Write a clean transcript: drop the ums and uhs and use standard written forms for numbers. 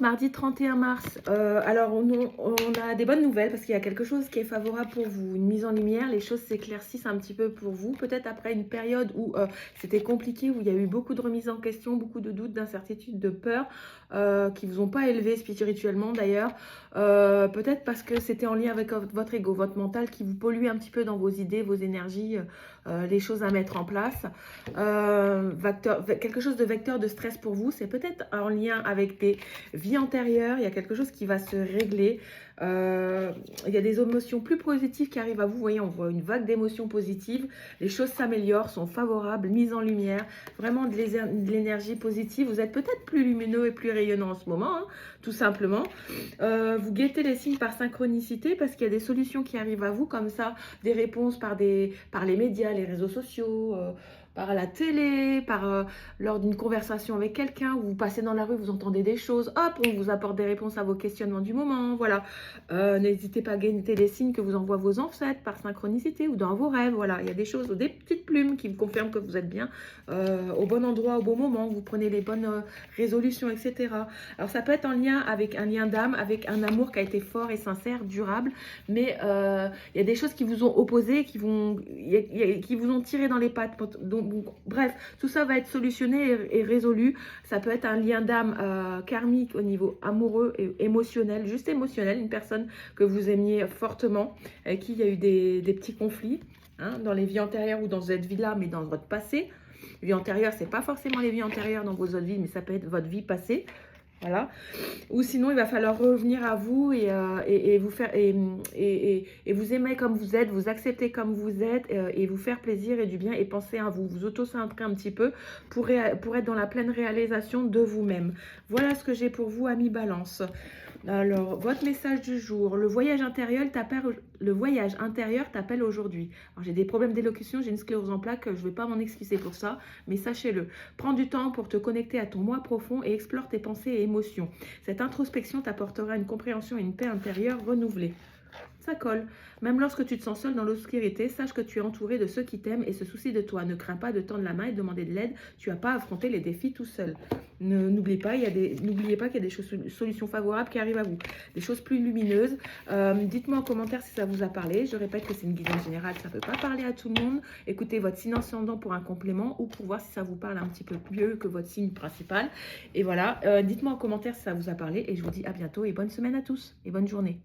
Mardi 31 mars, alors on a des bonnes nouvelles parce qu'il y a quelque chose qui est favorable pour vous, une mise en lumière, les choses s'éclaircissent un petit peu pour vous, peut-être après une période où c'était compliqué, où il y a eu beaucoup de remises en question, beaucoup de doutes, d'incertitudes, de peurs qui ne vous ont pas élevé spirituellement d'ailleurs, peut-être parce que c'était en lien avec votre ego, votre mental qui vous pollue un petit peu dans vos idées, vos énergies, les choses à mettre en place. Quelque chose de vecteur de stress pour vous, c'est peut-être en lien avec des vie antérieure, il y a quelque chose qui va se régler. Il y a des émotions plus positives qui arrivent à vous. Vous voyez, on voit une vague d'émotions positives. Les choses s'améliorent, sont favorables, mises en lumière. Vraiment de l'énergie positive. Vous êtes peut-être plus lumineux et plus rayonnant en ce moment, hein, tout simplement. Vous guettez les signes par synchronicité parce qu'il y a des solutions qui arrivent à vous comme ça, des réponses par les médias, les réseaux sociaux, par la télé, lors d'une conversation avec quelqu'un, où vous passez dans la rue, vous entendez des choses, hop, on vous apporte des réponses à vos questionnements du moment, voilà. N'hésitez pas à guetter les signes que vous envoient vos ancêtres par synchronicité ou dans vos rêves, voilà. Il y a des choses, des petites plumes qui vous confirment que vous êtes bien au bon endroit, au bon moment, vous prenez les bonnes résolutions, etc. Alors ça peut être en lien avec un lien d'âme, avec un amour qui a été fort et sincère, durable, mais il y a des choses qui vous ont opposé, qui vous ont tiré dans les pattes. Donc, bref, tout ça va être solutionné et résolu. Ça peut être un lien d'âme karmique au niveau amoureux et émotionnel, juste émotionnel, une personne que vous aimiez fortement, avec qui il y a eu des petits conflits, hein, dans les vies antérieures ou dans cette vie-là, mais dans votre passé. Vie antérieure, c'est pas forcément les vies antérieures dans vos autres vies, mais ça peut être votre vie passée. Voilà. Ou sinon, il va falloir revenir à vous et vous faire et vous aimer comme vous êtes, vous accepter comme vous êtes et vous faire plaisir et du bien et penser à vous, vous auto-centrer un petit peu pour être dans la pleine réalisation de vous-même. Voilà ce que j'ai pour vous, amis Balance. Alors, votre message du jour, le voyage intérieur t'appelle aujourd'hui. Alors, j'ai des problèmes d'élocution, j'ai une sclérose en plaques, je ne vais pas m'en excuser pour ça, mais sachez-le. Prends du temps pour te connecter à ton moi profond et explore tes pensées et émotions. Cette introspection t'apportera une compréhension et une paix intérieure renouvelée. Ça colle. Même lorsque tu te sens seul dans l'obscurité, sache que tu es entouré de ceux qui t'aiment et se soucient de toi. Ne crains pas de tendre la main et de demander de l'aide. Tu n'as pas à affronter les défis tout seul. N'oubliez pas, n'oubliez pas qu'il y a des solutions favorables qui arrivent à vous. Des choses plus lumineuses. Dites-moi en commentaire si ça vous a parlé. Je répète que c'est une guidance générale. Ça ne peut pas parler à tout le monde. Écoutez votre signe ascendant pour un complément ou pour voir si ça vous parle un petit peu mieux que votre signe principal. Et voilà. Dites-moi en commentaire si ça vous a parlé. Et je vous dis à bientôt et bonne semaine à tous. Et bonne journée.